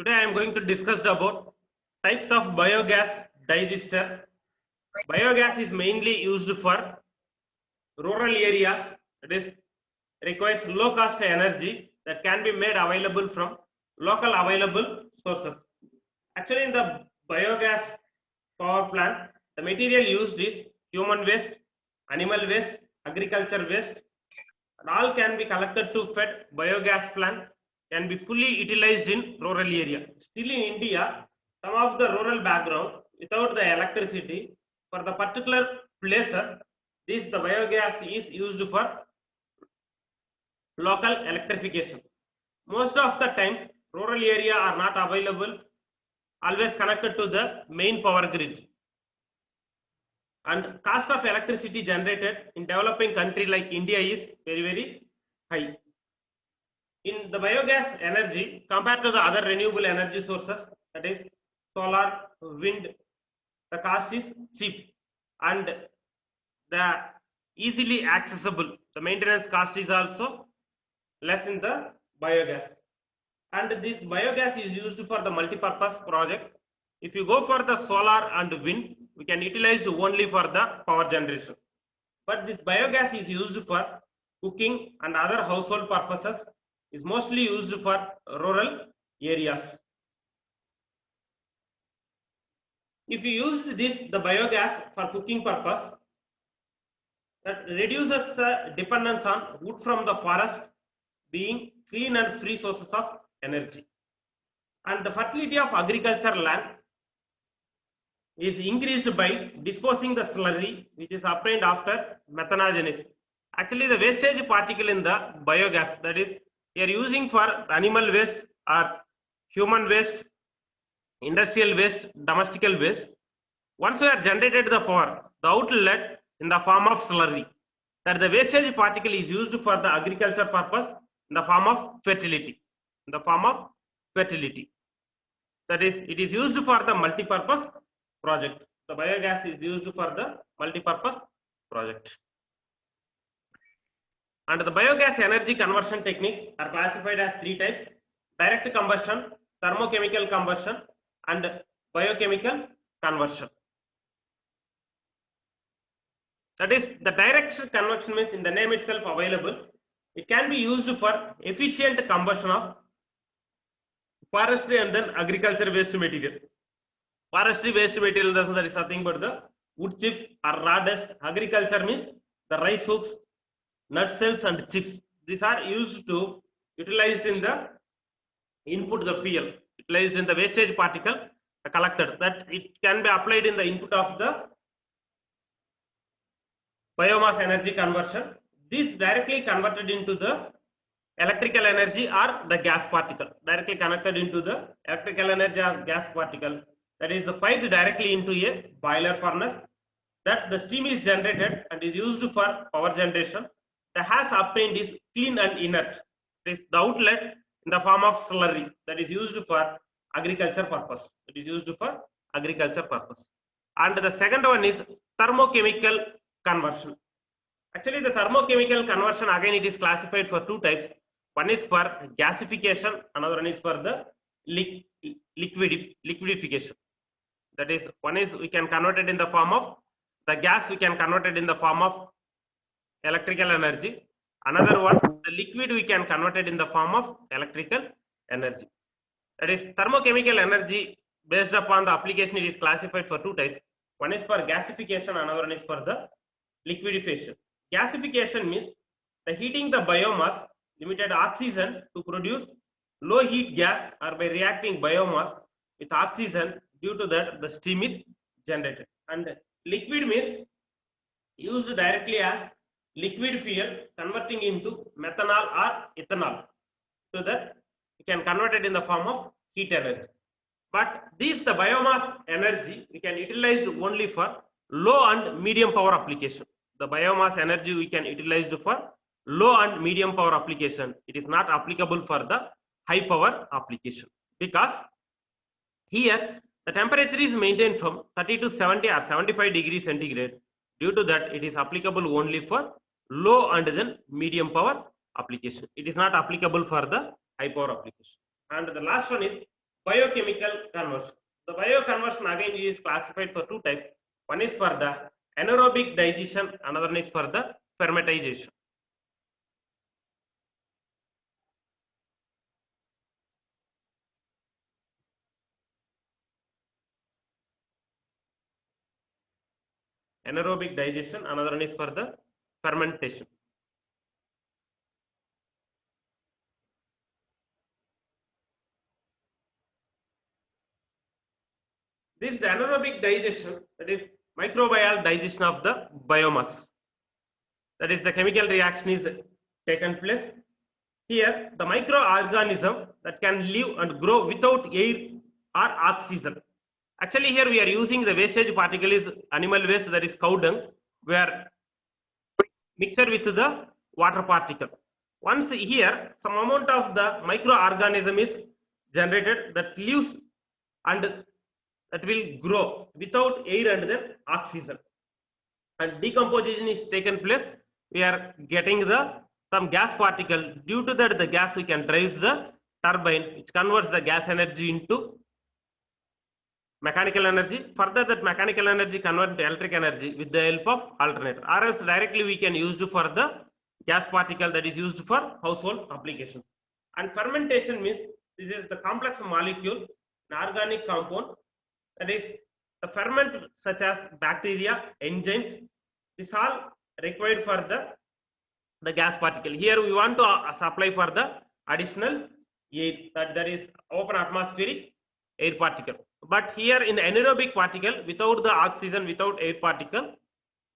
Today I am going to discuss about types of biogas digester. Biogas is mainly used for rural areas, that is requires low cost energy that can be made available from local available sources. Actually, in the biogas power plant, the material used is human waste, animal waste, agriculture waste, and all can be collected to fed biogas plant, can be fully utilized in rural area. Still in India, some of the rural background without the electricity for the particular places, the biogas is used for local electrification. Most of the time, rural area are not available, always connected to the main power grid. And cost of electricity generated in developing country like India is very high. In the biogas energy, compared to the other renewable energy sources, that is solar, wind, the cost is cheap and the easily accessible. The maintenance cost is also less in the biogas. And this biogas is used for the multi-purpose project. If you go for the solar and wind, we can utilize only for the power generation. But this biogas is used for cooking and other household purposes, is mostly used for rural areas. If you use the biogas for cooking purpose, that reduces the dependence on wood from the forest, being clean and free sources of energy. And the fertility of agriculture land is increased by disposing the slurry which is obtained after methanogenesis. Actually, the wastage particle in the biogas, that is, we are using for animal waste or human waste, industrial waste, domestical waste. Once we are generated the power, the outlet in the form of slurry, that the wastage particle is used for the agriculture purpose in the form of fertility. In the form of fertility. That is, it is used for the multi-purpose project. The biogas is used for the multi-purpose project. And the biogas energy conversion techniques are classified as three types: direct combustion, thermochemical combustion, and biochemical conversion. That is, the direct conversion means in the name itself available. It can be used for efficient combustion of forestry and then agriculture waste material. Forestry waste material, that is nothing but the wood chips or raw dust. Agriculture means the rice husks, nut shells and chips. These are used to utilized in the input the fuel, utilized in the wastage particle collected, that it can be applied in the input of the biomass energy conversion. This directly converted into the electrical energy or the gas particle, directly connected into the electrical energy or gas particle, that is fired directly into a boiler furnace, that the steam is generated and is used for power generation. The has obtained is clean and inert. It is the outlet in the form of slurry that is used for agriculture purpose. It is used for agriculture purpose. And the second one is thermochemical conversion. Actually, the thermochemical conversion, again, it is classified for two types. One is for gasification, another one is for the liquidification. That is, one is we can convert it in the form of the gas, we can convert it in the form of electrical energy. Another one, the liquid, we can convert it in the form of electrical energy. That is, thermochemical energy based upon the application, it is classified for two types. One is for gasification, another one is for the liquidification. Gasification means the heating the biomass limited oxygen to produce low heat gas, or by reacting biomass with oxygen, due to that the steam is generated. And liquid means used directly as liquid fuel, converting into methanol or ethanol, so that you can convert it in the form of heat energy. But the biomass energy we can utilize only for low and medium power application. The biomass energy we can utilize for low and medium power application. It is not applicable for the high power application, because here the temperature is maintained from 30 to 70 or 75 degrees centigrade. Due to that, it is applicable only for low and then medium power application. It is not applicable for the high power application. And the last one is Biochemical conversion. The bioconversion again is classified for two types. One is for the anaerobic digestion, another one is for the fermentization. Anaerobic digestion, another one is for the fermentation. This is the anaerobic digestion, that is microbial digestion of the biomass. That is the chemical reaction is taken place. Here the microorganism that can live and grow without air or oxygen. Actually here we are using the wastage particle is animal waste, that is cow dung. We are mixed with the water particle. Once here some amount of the microorganism is generated that lives and that will grow without air and then oxygen, and decomposition is taken place. We are getting the some gas particle. Due to that the gas we can drive the turbine which converts the gas energy into mechanical energy. Further that mechanical energy convert to electric energy with the help of alternator, or else directly we can use for the gas particle that is used for household applications. And fermentation means this is the complex molecule, an organic compound, that is the ferment such as bacteria, enzymes. This all required for the gas particle. Here we want to supply for the additional air, that is open atmospheric air particle. But here in anaerobic particle, without the oxygen, without air particle,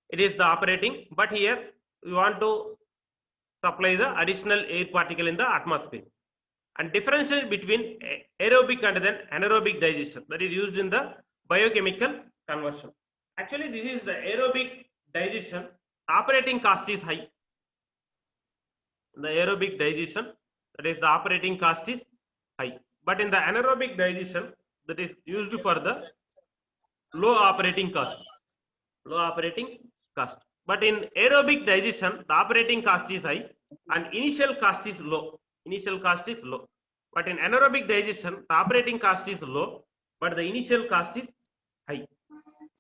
it is the operating. But here we want to supply the additional air particle in the atmosphere. And differentiate between aerobic and then anaerobic digestion, that is used in the biochemical conversion. Actually this is the aerobic digestion. Operating cost is high. The aerobic digestion, that is the operating cost is high. But in the anaerobic digestion, that is used for the low operating cost. Low operating cost. But in aerobic digestion, the operating cost is high and initial cost is low. Initial cost is low. But in anaerobic digestion, the operating cost is low, but the initial cost is high.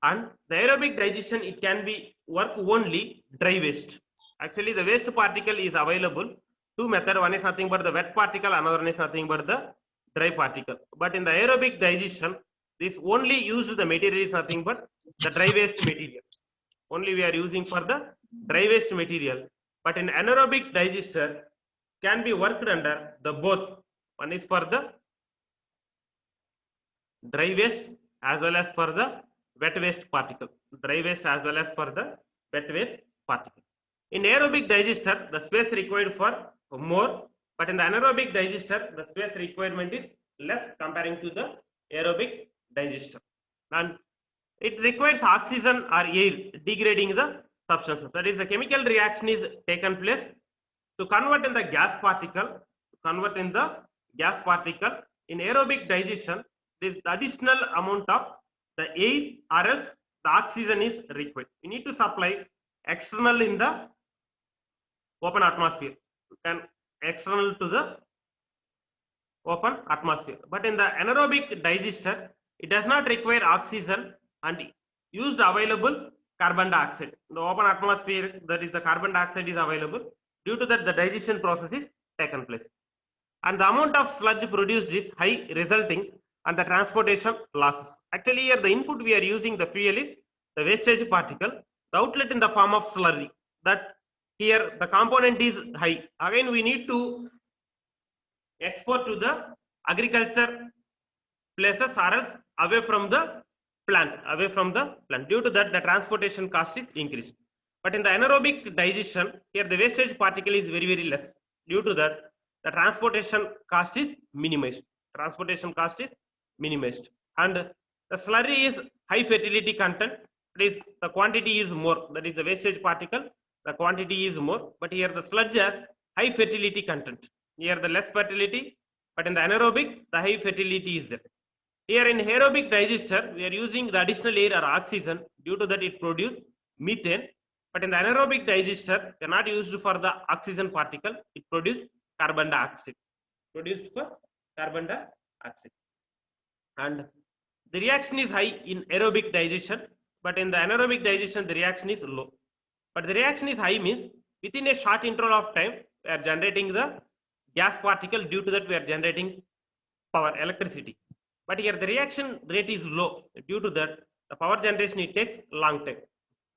And the aerobic digestion, it can be work only dry waste. Actually the waste particle is available two method. One is nothing but the wet particle, another one is nothing but the dry particle. But in the aerobic digestion, this only used the material is nothing but the dry waste material. Only we are using for the dry waste material. But in anaerobic digester can be worked under the both. One is for the dry waste as well as for the wet waste particle. Dry waste as well as for the wet waste particle. In aerobic digester, the space required for more, but in the anaerobic digester, the space requirement is less comparing to the aerobic digester. And it requires oxygen or air degrading the substances. That is the chemical reaction is taken place to convert in the gas particle. Convert in the gas particle. In aerobic digestion, this additional amount of the air or else the oxygen is required. We need to supply external in the open atmosphere. You can external to the open atmosphere. But in the anaerobic digester, it does not require oxygen and used available carbon dioxide. In the open atmosphere, that is the carbon dioxide is available. Due to that, the digestion process is taken place. And the amount of sludge produced is high, resulting and the transportation losses. Actually here the input we are using the fuel is the wastage particle, the outlet in the form of slurry. That here the component is high. Again we need to export to the agriculture places or else away from the plant. Due to that the transportation cost is increased. But in the anaerobic digestion, here the wastage particle is very, very less. Due to that the transportation cost is minimized. And the slurry is high fertility content. That is the quantity is more. That is the wastage particle. The quantity is more. But here the sludge has high fertility content. Here the less fertility. But in the anaerobic, the high fertility is there. Here in aerobic digester, we are using the additional air or oxygen. Due to that, it produces methane. But in the anaerobic digester, they are not used for the oxygen particle. It produces carbon dioxide. and the reaction is high in aerobic digestion, but in the anaerobic digestion the reaction is low. But the reaction is high means within a short interval of time we are generating the gas particle, due to that we are generating power, electricity. But here the reaction rate is low, due to that the power generation it takes long time.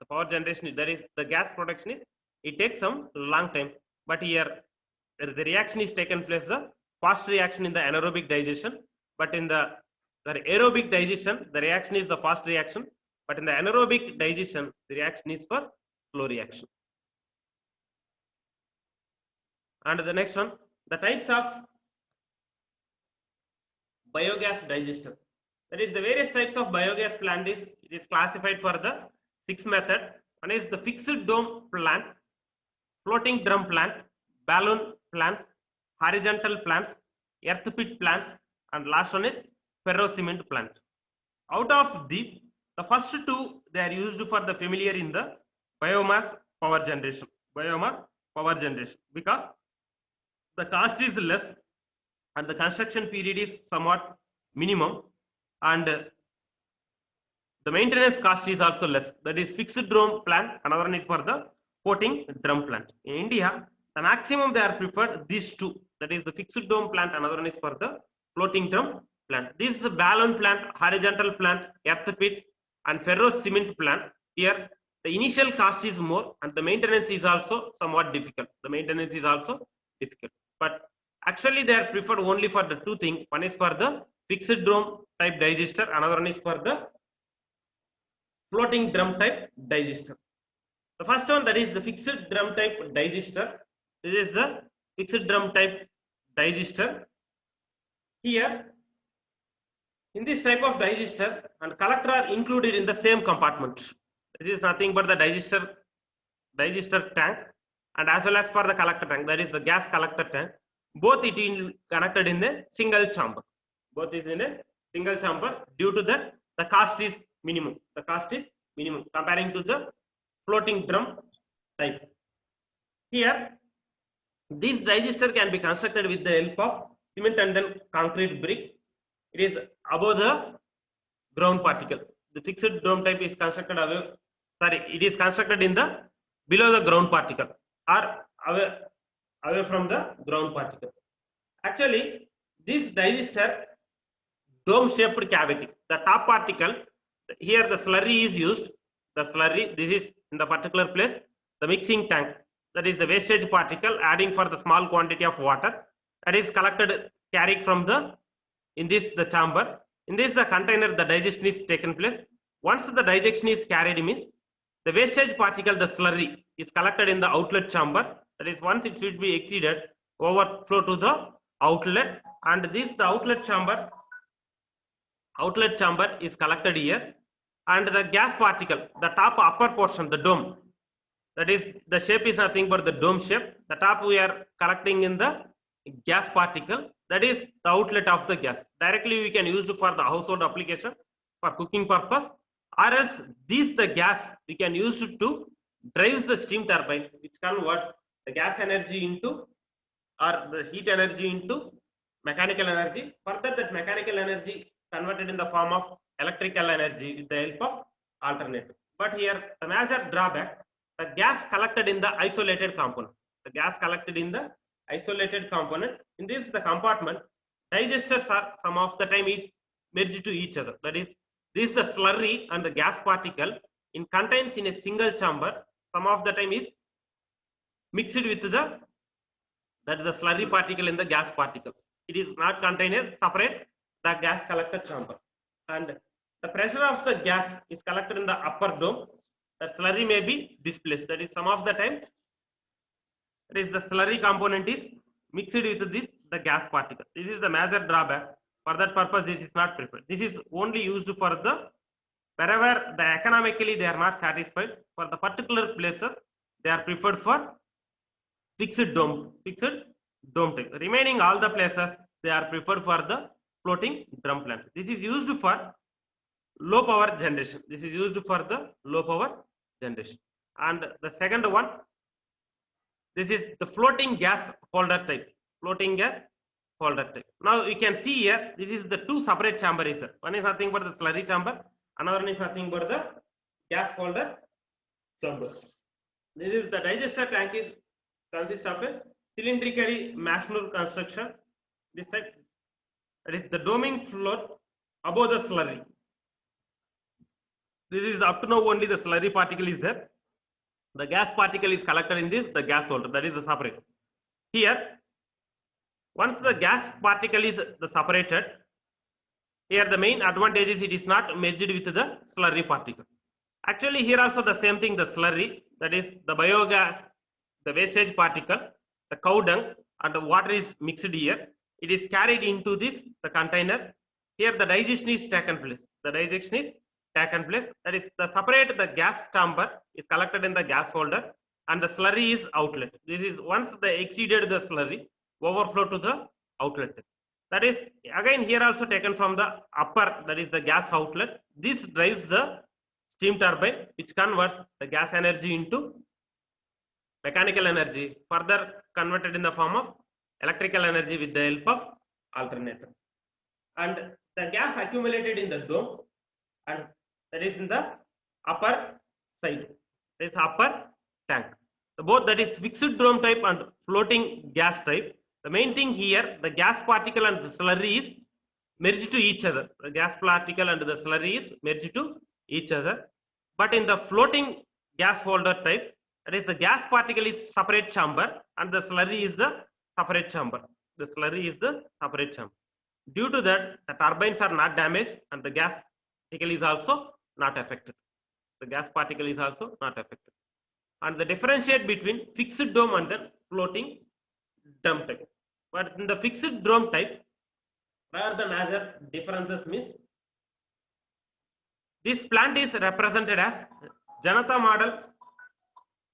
The power generation, that is the gas production is, it takes some long time. But here the reaction is taken place, the fast reaction in the anaerobic digestion, but in the aerobic digestion the reaction is the fast reaction, but in the anaerobic digestion the reaction is for slow reaction. And the next one, the types of biogas digester. That is the various types of biogas plant is, it is classified for the 6 method. One is the fixed dome plant, floating drum plant, balloon plants, horizontal plants, earth pit plants, and last one is ferro cement plant. Out of these, the first two they are used for the familiar in the biomass power generation. Biomass power generation, because the cost is less and the construction period is somewhat minimum, and the maintenance cost is also less. That is fixed dome plant, another one is for the floating drum plant. In India, the maximum they are preferred these two, that is the fixed dome plant, another one is for the floating drum plant. This is a balloon plant, horizontal plant, earth pit, and ferro cement plant. Here the initial cost is more and the maintenance is also somewhat difficult. The maintenance is also difficult, but actually they are preferred only for the two things. One is for the fixed dome type digester, another one is for the floating drum type digester. The first one, that is the fixed drum type digester. This is the fixed drum type digester. Here in this type of digester and collector are included in the same compartment. This is nothing but the digester tank, and as well as for the collector tank, that is the gas collector tank. Both it is connected in a single chamber. Both is in a single chamber. Due to that, the cost is minimum. The cost is minimum comparing to the floating drum type. Here, this digester can be constructed with the help of cement and then concrete brick. It is above the ground particle. The fixed dome type is constructed above. Sorry, it is constructed in the below the ground particle or away from the ground particle. Actually, this digester dome shaped cavity, the top particle, here the slurry is used. The slurry, this is in the particular place, the mixing tank, that is the wastage particle adding for the small quantity of water that is collected, carried from the in this the chamber. In this the container, the digestion is taken place. Once the digestion is carried means the wastage particle, the slurry, is collected in the outlet chamber. That is, once it should be exceeded, overflow to the outlet, and this the outlet chamber is collected here, and the gas particle, the top upper portion, the dome, that is the shape is nothing but the dome shape. The top we are collecting in the gas particle, that is the outlet of the gas. Directly we can use it for the household application for cooking purpose, or else this the gas we can use it to drive the steam turbine, which converts the gas energy into, or the heat energy into mechanical energy. Further, that mechanical energy converted in the form of electrical energy with the help of alternator. But here the major drawback, the gas collected in the isolated component. The gas collected in the isolated component. In this the compartment, digesters are some of the time is merged to each other. That is, this the slurry and the gas particle in contains in a single chamber. Some of the time is mixed with the, that is the slurry particle in the gas particle. It is not contained as separate the gas collector chamber, and the pressure of the gas is collected in the upper dome. The slurry may be displaced. That is, some of the time, that is the slurry component is mixed with this the gas particle. This is the major drawback. For that purpose, this is not preferred. This is only used for the wherever the economically they are not satisfied. For the particular places, they are preferred for fixed dome type. Remaining all the places, they are preferred for the floating drum plant. This is used for low power generation. This is used for the low power generation. And the second one, this is the floating gas holder type. Floating gas holder type. Now you can see here, this is the two separate chamber is there. One is nothing but the slurry chamber, another one is nothing but the gas holder chamber. This is the digester tank is consists of a cylindrically machined construction. This type, that is the doming floor above the slurry. This is up to now only the slurry particle is there. The gas particle is collected in this, the gas holder, that is the separate. Here, once the gas particle is separated, here the main advantage is it is not merged with the slurry particle. Actually, here also the same thing, the slurry, that is the biogas, the wastage particle, the cow dung and the water is mixed here. It is carried into this, the container. Here the digestion is taken place. The digestion is taken place. That is the separate the gas chamber is collected in the gas holder and the slurry is outlet. This is once they exceeded the slurry, overflow to the outlet. That is again here also taken from the upper, that is the gas outlet. This drives the steam turbine which converts the gas energy into mechanical energy, further converted in the form of electrical energy with the help of alternator. And the gas accumulated in the dome, and that is in the upper side, this upper tank. The both, that is fixed dome type and floating gas type. The main thing here, the gas particle and the slurry is merged to each other. The gas particle and the slurry is merged to each other. But in the floating gas holder type, that is the gas particle is separate chamber and the slurry is the separate chamber. The slurry is the separate chamber. Due to that, the turbines are not damaged and the gas particle is also not affected. The gas particle is also not affected. And the differentiate between fixed dome and the floating dome type. But in the fixed dome type, where the major differences means, this plant is represented as Janata model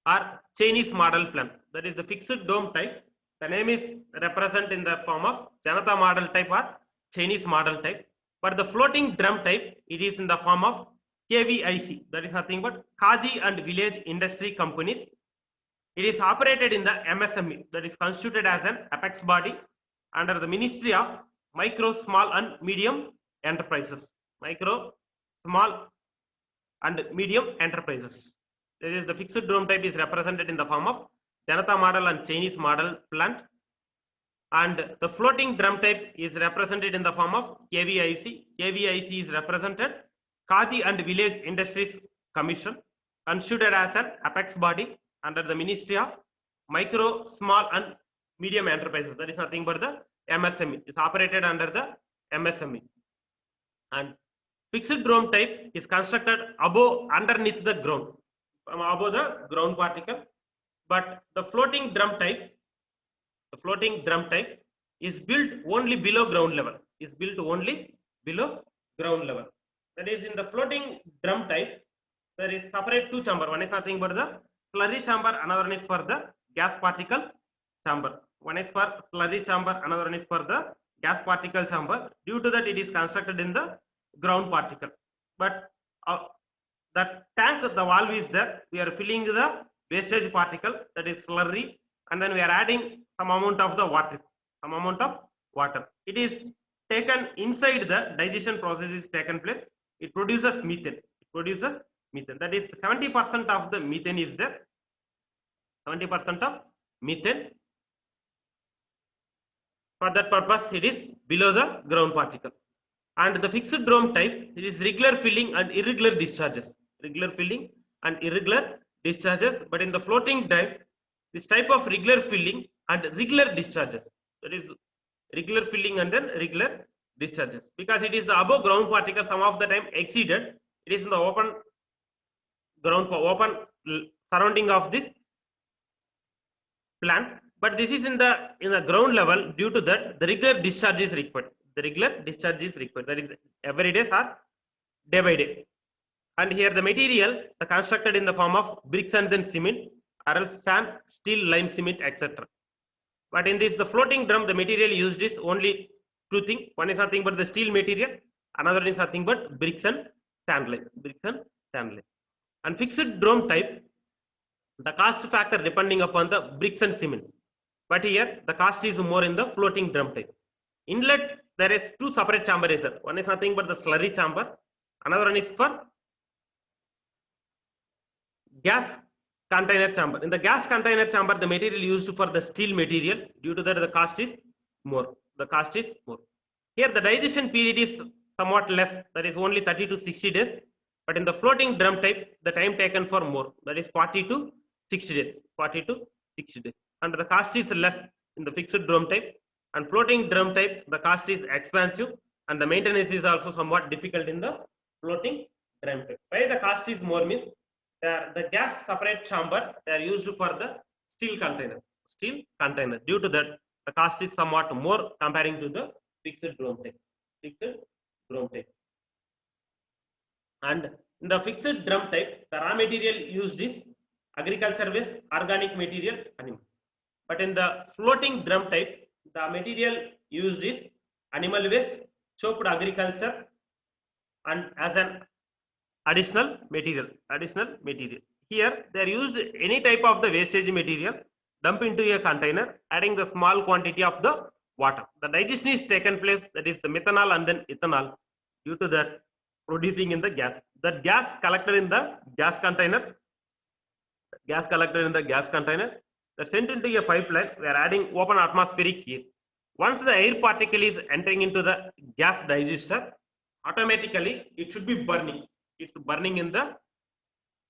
or Chinese model plant. That is the fixed dome type. The name is represented in the form of Janata model type or Chinese model type. But the floating drum type, it is in the form of KVIC. That is nothing but Khadi and Village Industry Companies. It is operated in the MSME, that is constituted as an apex body under the Ministry of Micro, Small and Medium Enterprises. Micro, Small and Medium Enterprises. This is the fixed dome type is represented in the form of Janata model and Chinese model plant. And the floating drum type is represented in the form of KVIC. KVIC is represented Khadi and Village Industries Commission, constituted as an apex body under the Ministry of Micro, Small and Medium Enterprises. That is nothing but the MSME. It's operated under the MSME. And fixed dome type is constructed above, underneath the ground, above the ground particle. But the floating drum type is built only below ground level. Is built only below ground level. That is in the floating drum type, there is separate two chamber. One is nothing but the slurry chamber, another one is for the gas particle chamber. One is for slurry chamber, another one is for the gas particle chamber. Due to that, it is constructed in the ground particle. But that tank, the valve is there. We are filling the wastage particle, that is slurry, and then we are adding some amount of the water. It is taken inside the digestion process is taken place. It produces methane. That is 70% of the methane is there. 70% of methane. For that purpose, it is below the ground particle. And the fixed dome type, it is regular filling and irregular discharges. Regular filling and irregular discharges. But in the floating type, this type of regular filling and regular discharges. That is regular filling and then regular discharges. Because it is the above ground particle, some of the time exceeded. It is in the open ground for open surrounding of this plant. But this is in the ground level. Due to that, the regular discharge is required. That is every day or day by day. And here the material constructed in the form of bricks and then cement, or else sand, steel, lime, cement, etc. But in this, the floating drum, the material used is only two things. One is nothing but the steel material, another is nothing but bricks and sand lime. And fixed drum type, the cost factor depending upon the bricks and cement. But here the cost is more in the floating drum type. Inlet, there is two separate chamber is there. One is nothing but the slurry chamber. Another one is for gas container chamber. In the gas container chamber, the material used for the steel material, due to that the cost is more. The cost is more. Here the digestion period is somewhat less, that is only 30 to 60 days. But in the floating drum type, the time taken for more, that is 40 to 60 days. 40 to 60 days. And the cost is less in the fixed drum type. And floating drum type, the cost is expensive and the maintenance is also somewhat difficult in the floating drum type. Why the cost is more means the gas separate chamber, they are used for the steel container. Steel container. Due to that, the cost is somewhat more comparing to the fixed drum type. Fixed drum type. And in the fixed drum type, the raw material used is agriculture waste, organic material, animal. But in the floating drum type, the material used is animal waste, chopped agriculture, and as an additional material. Here they are used any type of the wastage material, dump into a container, adding the small quantity of the water. The digestion is taken place, that is the methanol and then ethanol. Due to that, producing in the gas. That gas collected in the gas container, that sent into a pipeline. We are adding open atmospheric air. Once the air particle is entering into the gas digester, automatically it should be burning. It's burning in the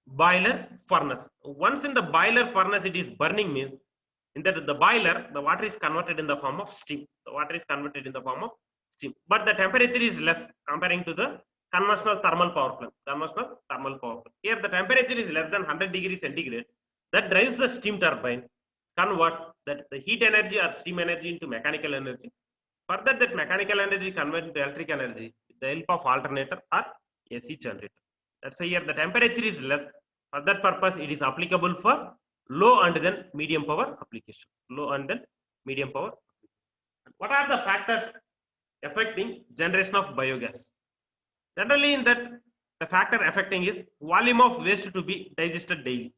boiler furnace. Once in the boiler furnace it is burning means in that the boiler, the water is converted in the form of steam. But the temperature is less comparing to the conventional thermal power plant. Here the temperature is less than 100 degrees centigrade. That drives the steam turbine, converts that the heat energy or steam energy into mechanical energy. Further, that mechanical energy converted to electric energy with the help of alternator or AC generator. That's why here the temperature is less. For that purpose, it is applicable for low and then medium power application. What are the factors affecting generation of biogas? Generally, in that the factor affecting is volume of waste to be digested daily.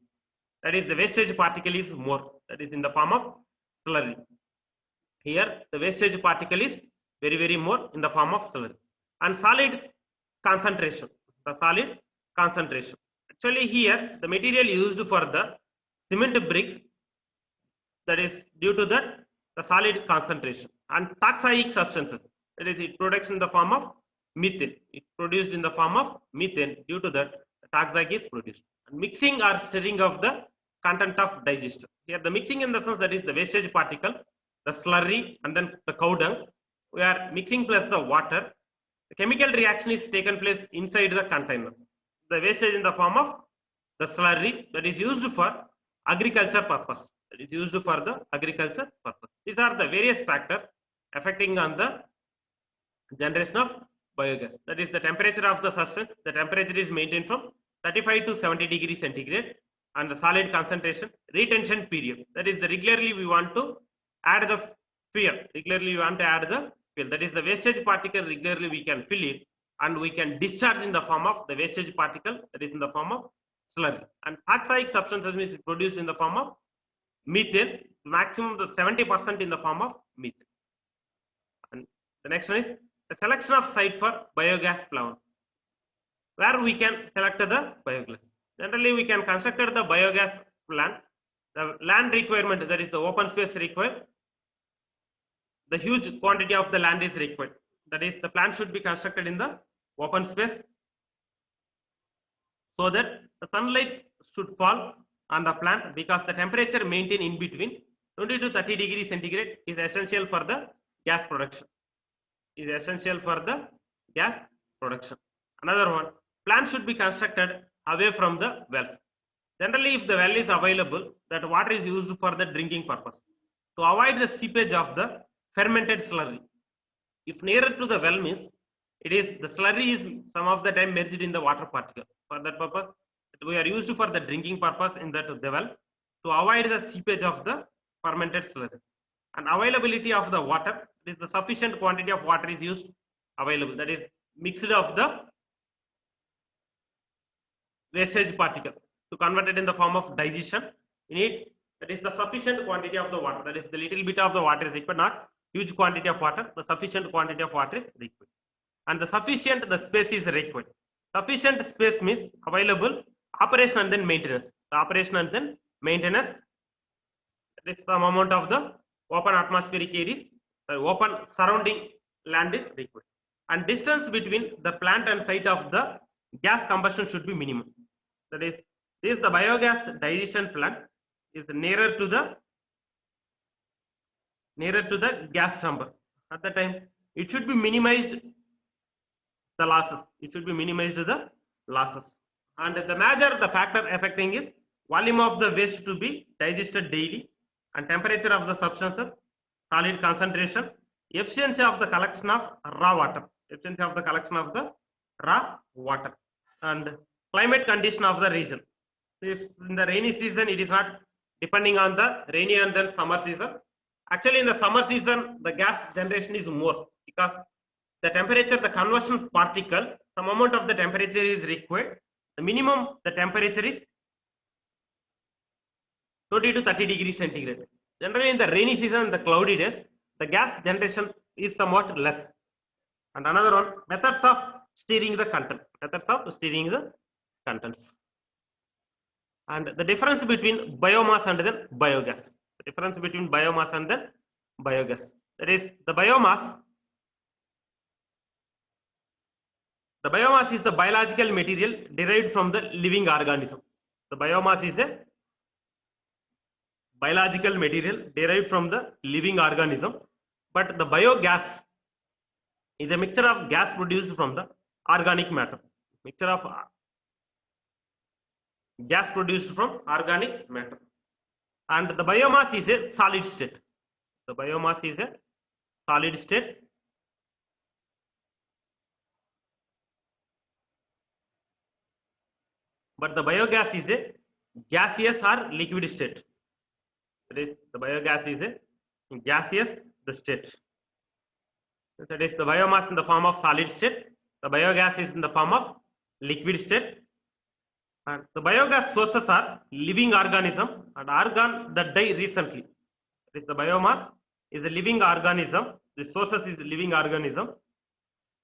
That is, the wastage particle is more. That is in the form of slurry. Here, the wastage particle is very more in the form of slurry. And solid concentration. Actually, here the material used for the cement bricks, that is due to that the solid concentration. And toxic substances, that is it produced in the form of methane. Due to that the toxic is produced. And mixing or stirring of the content of digester. Here the mixing in the sense, that is the wastage particle, the slurry and then the cow dung. We are mixing plus the water. The chemical reaction is taken place inside the container. The wastage in the form of the slurry, that is used for agriculture purpose. These are the various factors affecting on the generation of biogas. That is the temperature of the substance. The temperature is maintained from 35 to 70 degrees centigrade, and the solid concentration, retention period. That is the regularly we want to add the fuel. That is the wastage particle. Regularly we can fill it, and we can discharge in the form of the wastage particle. That is in the form of slurry. And toxic substances is produced in the form of methane. Maximum the 70% in the form of methane. And the next one is the selection of site for biogas plant, where we can select the biogas. Generally, we can construct the biogas plant. The land requirement, that is the open space required. The huge quantity of the land is required. That is, the plant should be constructed in the open space so that the sunlight should fall on the plant, because the temperature maintained in between 20 to 30 degrees centigrade is essential for the gas production. Another one, plant should be constructed away from the wells. Generally, if the well is available, that water is used for the drinking purpose to avoid the seepage of the fermented slurry. If nearer to the well means, it is the slurry is some of the time merged in the water particle. For that purpose, we are used for the drinking purpose in that the well to avoid the seepage of the fermented slurry. And availability of the water is the sufficient quantity of water is used available. That is mixed of the wastage particle to convert it in the form of digestion. In it, that is the sufficient quantity of the water. That is the little bit of the water is required, not huge quantity of water, the sufficient quantity of water is required. And the sufficient, the space is required. Sufficient space means available, operation and then maintenance. The operation and then maintenance, that is some amount of the open atmospheric air is, open surrounding land is required. And distance between the plant and site of the gas combustion should be minimum. That is, this the biogas digestion plant is nearer to the gas chamber. At the time, it should be minimized the losses. It should be minimized the losses. And the factor affecting is volume of the waste to be digested daily, and temperature of the substances, solid concentration, efficiency of the collection of raw water, and climate condition of the region. If in the rainy season, it is not depending on the rainy and then summer season. Actually, in the summer season, the gas generation is more because the temperature, the conversion particle, some amount of the temperature is required. The minimum, the temperature is 20 to 30 degrees centigrade. Generally, in the rainy season, the cloudy days, the gas generation is somewhat less. And another one, methods of steering the content. And the difference between biomass and then biogas. The difference between biomass and then biogas. That is, the biomass is the biological material derived from the living organism. The biomass is a biological material derived from the living organism, but the biogas is a mixture of gas produced from the organic matter. Gas produced from organic matter. And the biomass is a solid state. But the biogas is a gaseous or liquid state. That is, the biogas is a gaseous state. That is, the biomass in the form of solid state. The biogas is in the form of liquid state. And the biogas sources are living organism and organ that die recently. That is, the biomass is a living organism. The sources is living organism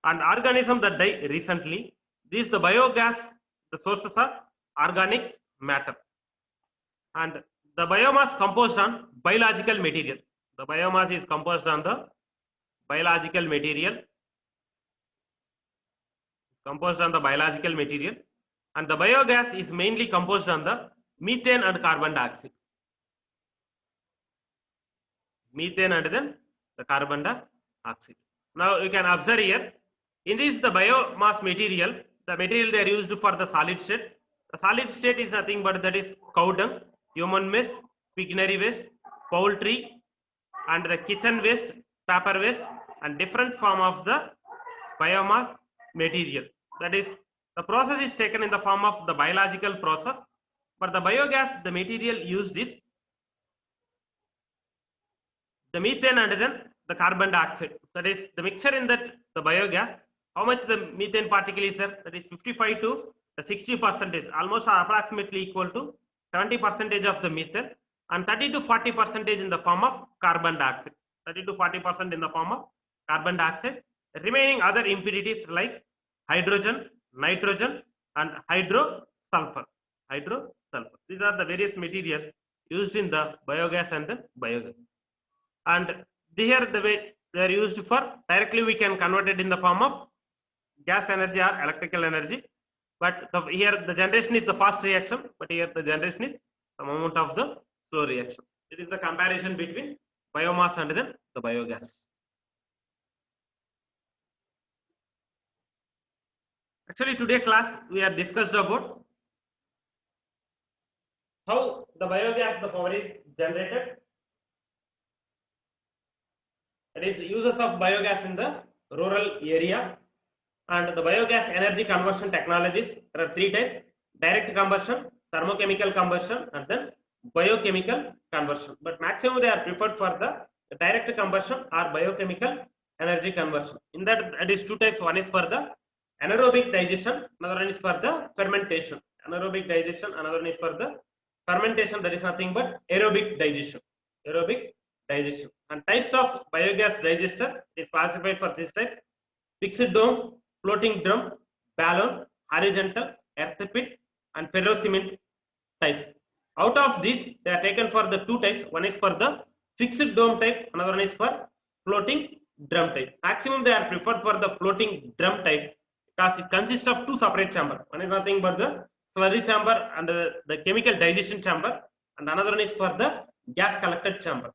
and organism that die recently. These the biogas. The sources are organic matter. And the biomass composed on biological material. The biomass is composed on the biological material. And the biogas is mainly composed on the methane and carbon dioxide. Now you can observe here, in this the biomass material, the material they are used for the solid state. The solid state is nothing but that is cow dung, human waste, pignery waste, poultry, and the kitchen waste, paper waste, and different form of the biomass material. That is, the process is taken in the form of the biological process. For the biogas, the material used is the methane and then the carbon dioxide. That is, the mixture in that the biogas, how much the methane particle is there? That is 55 to 60%, almost approximately equal to 70% of the methane, and 30 to 40% in the form of carbon dioxide. 30 to 40% in the form of carbon dioxide. The remaining other impurities like hydrogen, nitrogen, and hydrosulfur. These are the various materials used in the biogas and the biogas. And here the way they are used for, directly we can convert it in the form of gas energy or electrical energy. But here the generation is the fast reaction, but here the generation is some amount of the slow reaction. It is the comparison between biomass and then the biogas. Actually, today class we have discussed about how the biogas, the power is generated. That is, uses of biogas in the rural area, and the biogas energy conversion technologies. There are three types: direct combustion, thermochemical combustion, and then biochemical conversion. But maximum they are preferred for the direct combustion or biochemical energy conversion. In that, it is two types. One is for the anaerobic digestion, another one is for the fermentation. Anaerobic digestion, another one is for the fermentation. That is nothing but aerobic digestion. And types of biogas digester is classified for this type: fixed dome, floating drum, balloon, horizontal, earth pit, and ferrocement types. Out of these, they are taken for the two types. One is for the fixed dome type, another one is for floating drum type. Maximum they are preferred for the floating drum type because it consists of two separate chambers. One is nothing but the slurry chamber and the chemical digestion chamber, and another one is for the gas collected chamber.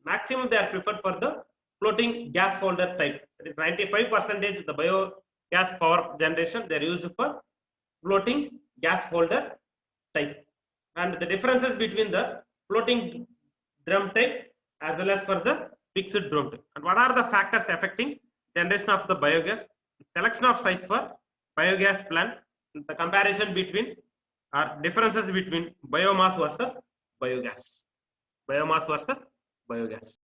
Maximum they are preferred for the floating gas holder type. That is 95% the biogas power generation they are used for floating gas holder type. And the differences between the floating drum type as well as for the fixed drum type. And what are the factors affecting generation of the biogas? Selection of site for biogas plant, the comparison between or differences between biomass versus biogas. Biomass versus biogas.